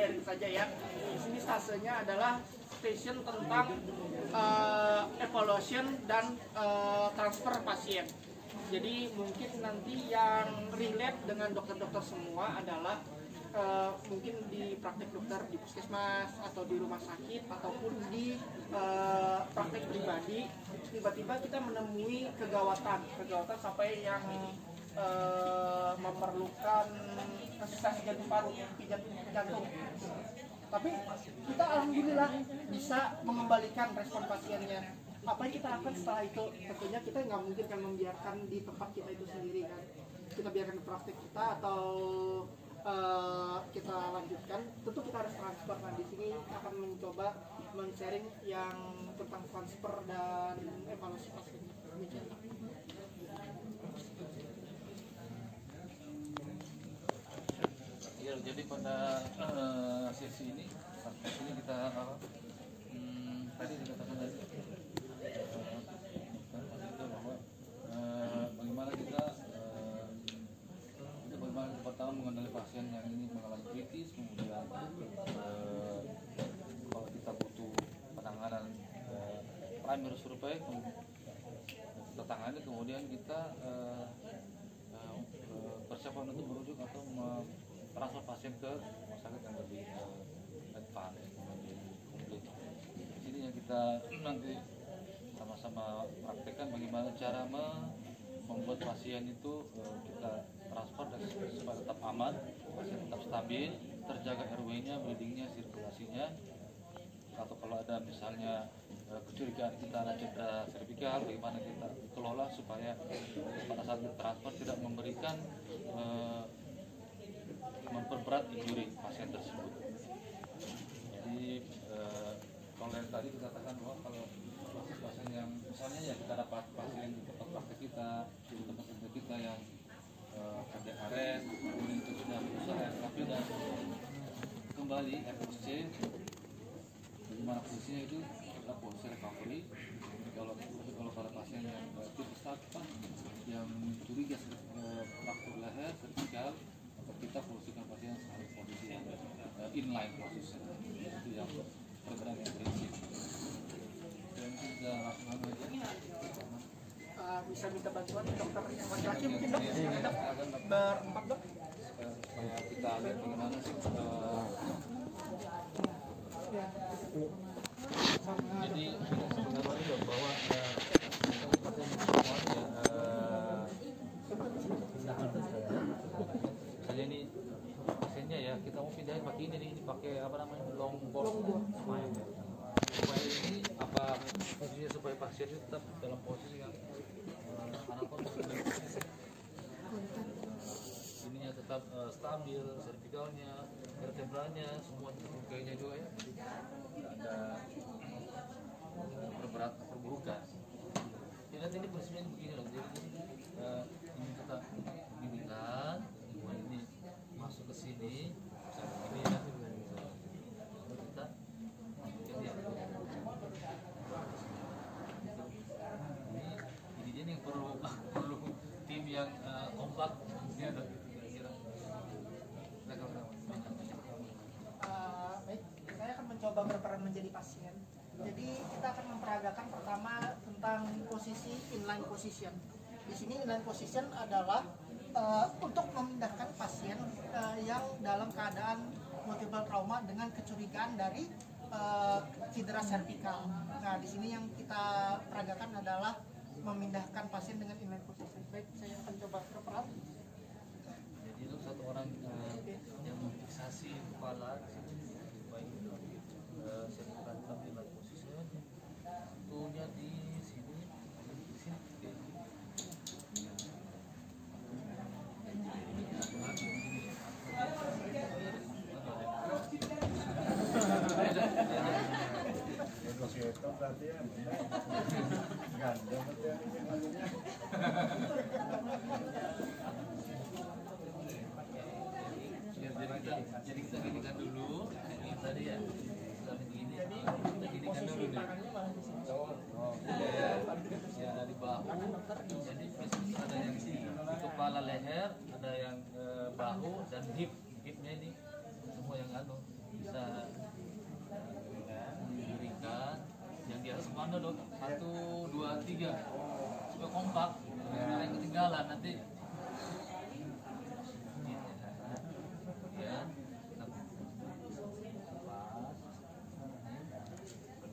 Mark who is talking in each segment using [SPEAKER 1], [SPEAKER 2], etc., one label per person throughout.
[SPEAKER 1] sharing saja ya. Di sini stasenya adalah station tentang evaluation dan transfer pasien. Jadi mungkin nanti yang relate dengan dokter-dokter semua adalah mungkin di praktek dokter di puskesmas atau di rumah sakit ataupun di praktek pribadi, tiba-tiba kita menemui kegawatan sampai yang memerlukan asistensi jantung paru, pijat jantung. Tapi kita alhamdulillah bisa mengembalikan respon pasiennya. Apa yang kita lakukan setelah itu? Tentunya kita nggak mungkin kan membiarkan di tempat kita itu sendiri kan. Kita biarkan di praktek kita atau kita lanjutkan. Tentu kita harus transfer. Nah di sini akan mencoba men-sharing yang tentang transfer dan evaluasi pasien. Demikian.
[SPEAKER 2] Ya, jadi pada sesi ini kita tadi dikatakan tadi bahwa bagaimana kita pertama mengenali pasien yang ini mengalami kritis, kemudian kalau kita butuh penanganan primary survey kita tangani, kemudian kita persiapan untuk merujuk atau transfer pasien ke rumah sakit yang lebih advance, lebih komplit. Di sini yang kita nanti sama-sama praktekkan bagaimana cara membuat pasien itu kita transfer dan supaya tetap aman, pasien tetap stabil, terjaga RW-nya, bleeding-nya, sirkulasinya. Atau kalau ada misalnya kecurigaan kita ada cedera servikal, bagaimana kita kelola supaya pada saat transfer tidak memberikan memperberat injury pasien tersebut. Jadi kalau yang tadi kita katakan bahwa kalau pasien yang misalnya ya kita dapat pasien di tempat praktek kita, di tempat kerja kita yang cardiac arrest, kemudian itu sudah berusaha RKP dan kembali FOC, bagaimana posisinya itu kita posisi recovery. Kalau pada pasien yang tipe apa yang curiga fraktur leher servikal, kita posisikan pasien harus posisi yang inline posisi, itu yang berbeda yang prinsip. Dan kita langsung aja
[SPEAKER 1] bisa minta bantuan dokter yang laki-laki mungkin dok, berempat dok,
[SPEAKER 2] supaya kita lihat bagaimana sih. Jadi sebenarnya bahwa misalnya ini pasiennya ya kita mau pindahin pakai ini pakai apa namanya longboard main ya. Supaya ini apa fungsinya supaya pasien itu tetap dalam posisi yang ininya tetap stabil, servikalnya, vertebralnya, semua kayaknya juga ya. Tidak ada perburukan. Jadi nanti ini posisinya begini loh. Jadi ini kita beginikan, ini masuk ke sini, bisa begini ya. Kita ini dia yang perlu tim yang kompak ya kira-kira.
[SPEAKER 1] Baik, saya akan mencoba berperan menjadi pasien. Jadi kita akan memperagakan pertama tentang posisi inline position. Di sini inline position adalah untuk memindahkan pasien yang dalam keadaan multiple trauma dengan kecurigaan dari cedera servikal. Nah, di sini yang kita peragakan adalah memindahkan pasien dengan inline position. Baik, saya akan coba berperan.
[SPEAKER 2] Jadi itu satu orang yang memfiksasi kepala baik saya tetap di posisinya tuhnya di sini
[SPEAKER 3] Itu berarti ya ganda berarti ya.
[SPEAKER 2] Jadi kita ginikan dulu ini tadi ya kita ginikan dulu nih ya ada di bahu, jadi ada yang di kepala leher, ada yang bahu dan hipnya ini semua yang komando dok, 1, 2, 3 supaya kompak, biar ada yang ketinggalan nanti. Ya,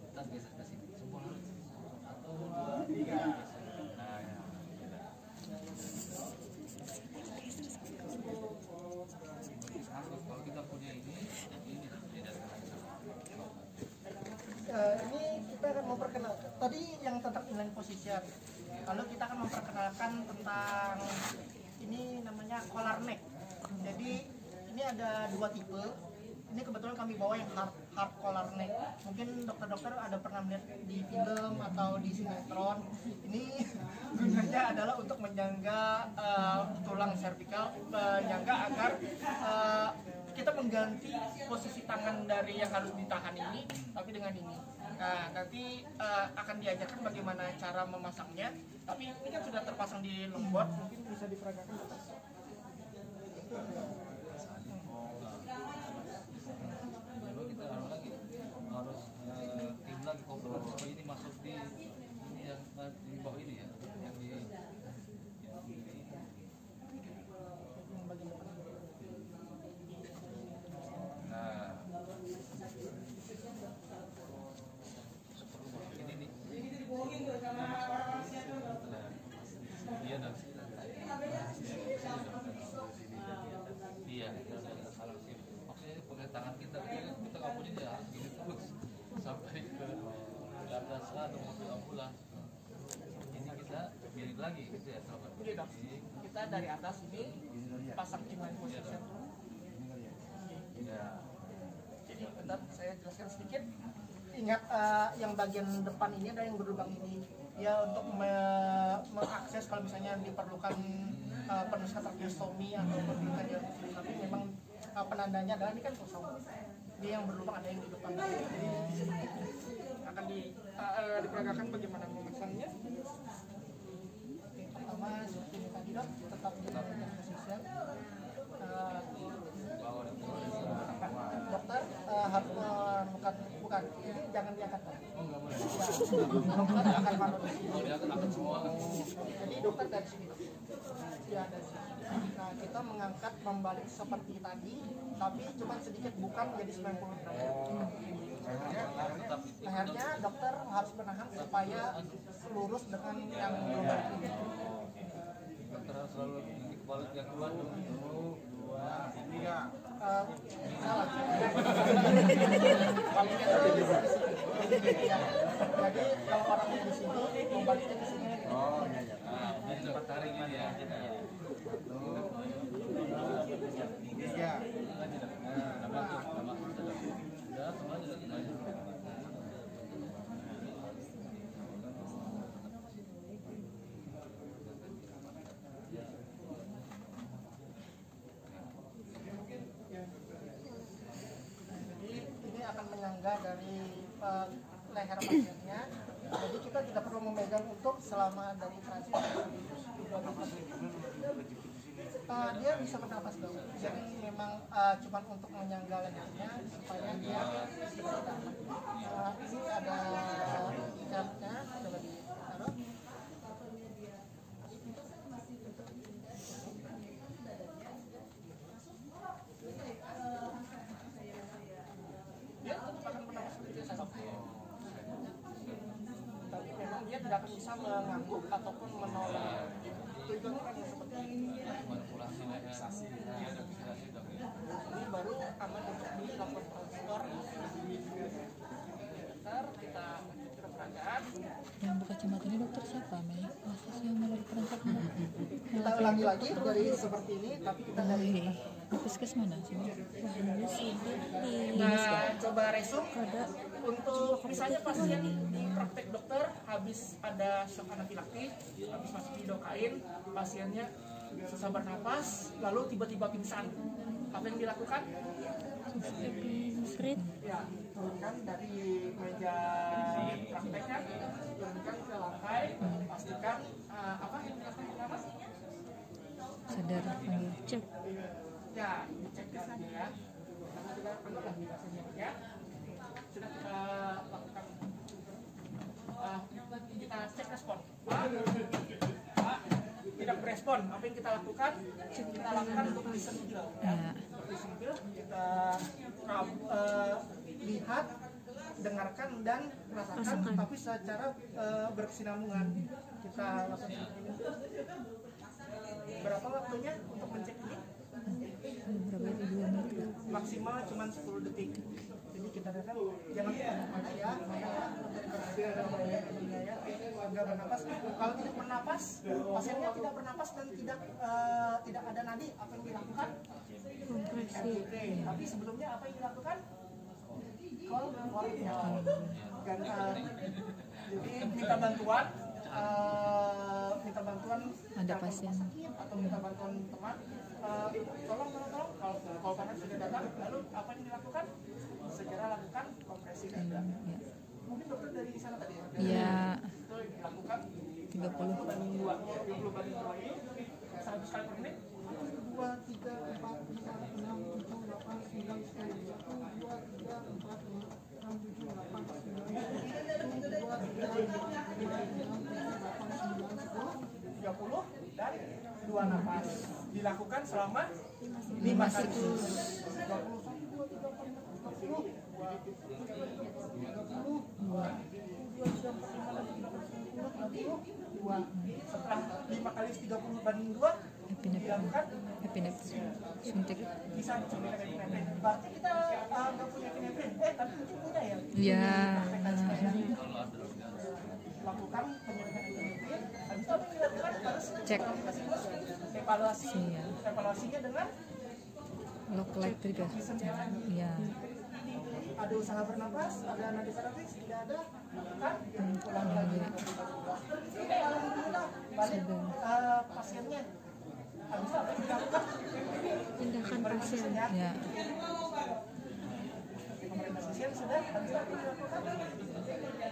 [SPEAKER 2] kita geser ke sini semua. 1, 2, 3. Nah, ya. Kalau kita punya ini tidak.
[SPEAKER 1] Ini kita akan memperkenalkan tadi yang tentang inline position. Lalu kita akan memperkenalkan tentang ini namanya collar neck. Jadi ini ada 2 tipe. Ini kebetulan kami bawa yang hard collar neck. Mungkin dokter-dokter ada pernah melihat di film atau di sinetron. Ini gunanya adalah untuk menjaga tulang servikal, menjaga agar kita mengganti posisi tangan dari yang harus ditahan ini, tapi dengan ini. Nah, nanti akan diajarkan bagaimana cara memasangnya. Tapi ini kan sudah terpasang di longboard, mungkin bisa diperagakan.
[SPEAKER 2] Lalu kita harus tim lagi koper supaya ini masuk di ini yang di bawah ini ya, yang di nah ini nih iya dan iya kita salah sih maksudnya ini pakai tangan kita nggak punya ya gini terus sampai ke atas atau mobil ambulans ini kita miring lagi gitu ya sahabat.
[SPEAKER 1] Jadi dok, kita dari atas ini pasang inline position.
[SPEAKER 2] Ya.
[SPEAKER 1] Jadi bentar saya jelaskan sedikit. Ingat yang bagian depan ini ada yang berlubang ini. Ya untuk mengakses kalau misalnya diperlukan penulisan tracheostomi atau penulisan dialisis, tapi memang penandanya adalah ini kan kosong. Dia yang berlubang ada yang di depan. Jadi akan diperagakan bagaimana memasangnya. Pertama seperti ini tadi dok, tetap di position. Dokter harus menemukan bukan ini jangan diangkat Pak. Dokter akan manut di sini. Jadi dokter dari sini dok. Ya dari sini. Nah kita mengangkat membalik seperti tadi, tapi cuma sedikit bukan jadi 90 derajat. Lehernya dokter harus menahan supaya lurus dengan yang berbalik ini.
[SPEAKER 2] Dokter harus selalu balik yang keluar. 2, 3.
[SPEAKER 1] Salah. Baliknya tuh di sini. Ya. Jadi kalau orang di sini, membaliknya di sini.
[SPEAKER 3] Oh iya iya.
[SPEAKER 2] Nah, ini dapat tarik ini ya.
[SPEAKER 3] 1, 2, 3.
[SPEAKER 1] Ini akan menyangga dari leher pasiennya. Jadi kita tidak perlu memegang untuk selama dari transit. Dia bisa bernapas dong. Jadi memang cuma untuk menyangga lehernya supaya dia tidak aman. Ini ada capnya, coba ditaruh. Dia tetap akan bernapas seperti biasa dok. Tapi memang dia tidak akan bisa mengangguk ataupun menolak. Tujuannya kan seperti ini.
[SPEAKER 2] Manipulasi leher.
[SPEAKER 1] Ini baru aman untuk dilakukan transfer. Dokter, kita peragaan.
[SPEAKER 4] Yang buka kacamata ini dokter siapa, Mei? Masa yang melalui perangkat
[SPEAKER 1] Kita ulangi lagi dari seperti ini, tapi kita dari
[SPEAKER 4] puskes mana sih?
[SPEAKER 1] nah, coba resum untuk misalnya pasien di praktek dokter habis ada shock anafilaktik, habis masuk lidokain, pasiennya susah bernapas, lalu tiba-tiba pingsan. Apa yang dilakukan?
[SPEAKER 4] Street.
[SPEAKER 1] Ya, turunkan dari meja prakteknya, turunkan ke lantai, pastikan apa yang dilakukan pertama?
[SPEAKER 4] Sadar panggil cek.
[SPEAKER 1] Ya, dicek di sini ya. Karena kita panggil biasanya ya. Sudah kita lakukan respon. Apa yang kita lakukan? Kita lakukan untuk listen bill.
[SPEAKER 4] Ya.
[SPEAKER 1] Listen bill kita lihat, dengarkan dan rasakan, tapi secara berkesinambungan. Kita lakukan seperti ini. Berapa waktunya untuk mencek ini?
[SPEAKER 4] Berapa itu 2 menit kan?
[SPEAKER 1] Maksimal cuma 10 detik. Jadi kita lihat jangan bernapas ya, nggak bernapas. Kalau tidak bernapas, pasiennya tidak bernapas dan tidak ada nadi, apa yang dilakukan?
[SPEAKER 4] Kompresi.
[SPEAKER 1] Oke, tapi sebelumnya apa yang dilakukan? Call jadi minta bantuan.
[SPEAKER 4] Ada pasien
[SPEAKER 1] atau minta bantuan teman, tolong kalau panas sudah datang, lalu apa yang dilakukan? Segera lakukan kompresi dada.
[SPEAKER 4] ya.
[SPEAKER 1] Mungkin dokter dari sana tadi ya?
[SPEAKER 4] Iya.
[SPEAKER 1] Itu dilakukan
[SPEAKER 4] 30
[SPEAKER 1] banding 2 ini 100 kali per menit. 2, 3, 4, 5, 6, 7, 8, 9, 10, 1, 2, 3, 4, 5, 6, 7, 8, 9, 30 dan 2 napas dilakukan selama 5 siklus. 22. Setelah 5 kali 30 banding 2 dilakukan
[SPEAKER 4] epinephrine suntik.
[SPEAKER 1] bisa disuntik epinephrine. Berarti kita nggak punya epinephrine, tapi mungkin punya ya.
[SPEAKER 4] Iya.
[SPEAKER 1] Lakukan penyuntikan epinephrine. Habis itu dilakukan harus
[SPEAKER 4] Cek.
[SPEAKER 1] evaluasi.
[SPEAKER 4] Iya.
[SPEAKER 1] Evaluasinya dengan
[SPEAKER 4] Lock light trigger. Iya.
[SPEAKER 1] ada usaha bernapas, ada nadi terapis, tidak ada, kan? Ulang lagi. Alhamdulillah, balik pasiennya. Habis itu apa yang dilakukan?
[SPEAKER 4] Pindahkan pasien. Ya.
[SPEAKER 1] Pemerintah pasien sudah, habis itu apa yang dilakukan?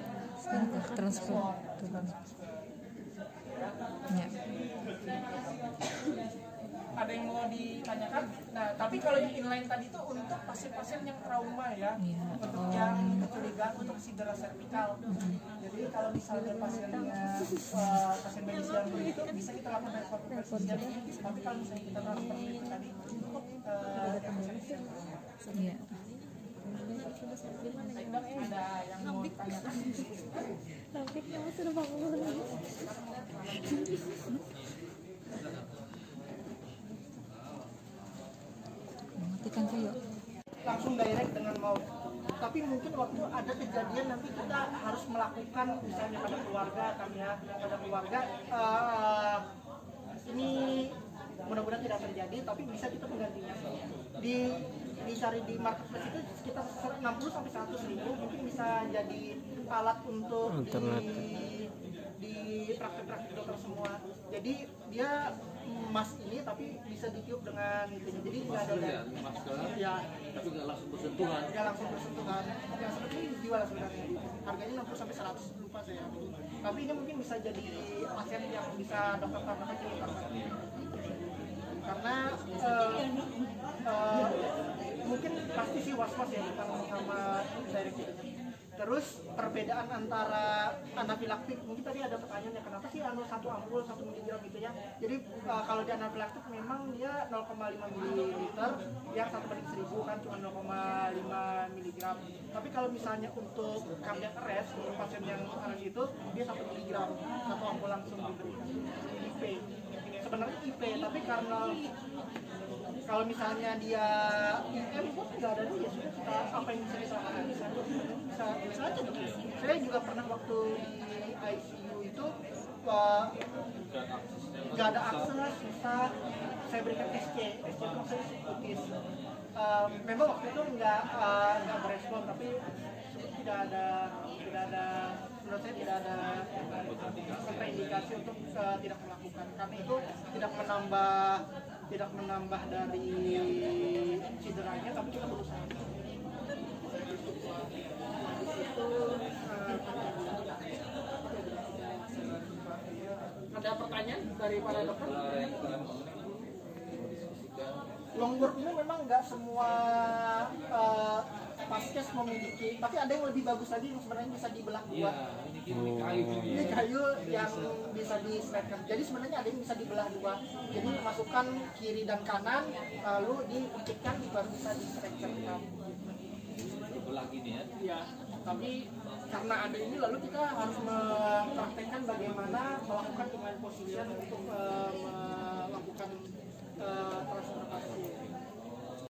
[SPEAKER 4] Transfer. Ya.
[SPEAKER 1] Ada yang mau ditanyakan? Nah, tapi kalau yang inline tadi itu untuk pasien-pasien yang trauma ya,
[SPEAKER 4] Iya.
[SPEAKER 1] untuk yang kecurigaan untuk cedera servikal. Jadi kalau misalnya pasiennya pasien medis yang begitu bisa kita lakukan rekonstruksi. Tapi kalau misalnya kita transfer itu tadi untuk
[SPEAKER 4] Iya.
[SPEAKER 1] ada yang mau ditanyakan?
[SPEAKER 4] Matikan kayu.
[SPEAKER 1] Langsung direct dengan maut. Tapi mungkin waktu ada kejadian nanti kita harus melakukan misalnya pada keluarga kami ya, pada keluarga ini mudah-mudahan tidak terjadi, tapi bisa kita menggantinya. Dicari di marketplace itu sekitar 60 sampai 100 ribu, mungkin bisa jadi alat untuk di praktek-praktek dokter semua. Jadi dia emas ini tapi bisa ditiup dengan itu, jadi nggak ada ya,
[SPEAKER 2] tapi nggak langsung bersentuhan.
[SPEAKER 1] nggak langsung bersentuhan. Yang seperti ini dijual sebenarnya, harganya 60 sampai 100, lupa saya. Tapi ini mungkin bisa jadi aset yang bisa dokter tambahkan di karena mungkin pasti sih was-was ya kita ngomong sama direkturnya. Terus perbedaan antara anafilaktik, mungkin tadi ada pertanyaannya kenapa sih satu ampul 1 miligram gitu ya. Jadi kalau di anafilaktik memang dia 0,5 ml yang 1/1000 kan cuma 0,5 miligram. Tapi kalau misalnya untuk cardiac arrest untuk pasien yang arrest itu dia 1 miligram, 1 ampul langsung diberikan. IP sebenarnya IP, tapi karena kalau misalnya dia IM pun nggak ada ya sudah kita apa yang bisa kita lakukan bisa aja dong. Saya juga pernah waktu di ICU itu nggak ada akses, susah. Saya berikan SC proses putis. Memang waktu itu nggak berespon, tapi tidak ada menurut saya tidak ada kontraindikasi untuk tidak melakukan, karena itu tidak menambah dari cederanya, tapi kita berusaha. Itu ada pertanyaan dari para dokter? Longboard ini memang nggak semua Case memiliki, tapi ada yang lebih bagus lagi yang sebenarnya bisa dibelah dua.
[SPEAKER 2] Iya, ini kayu ini.
[SPEAKER 1] Ini kayu yang bisa di-slide-kan. Jadi sebenarnya ada yang bisa dibelah dua. Jadi masukkan kiri dan kanan, lalu diikutkan baru bisa di-slide-kan.
[SPEAKER 2] Dibelah gini ya.
[SPEAKER 1] Iya, tapi karena ada ini lalu kita harus mempraktekkan bagaimana melakukan inline position untuk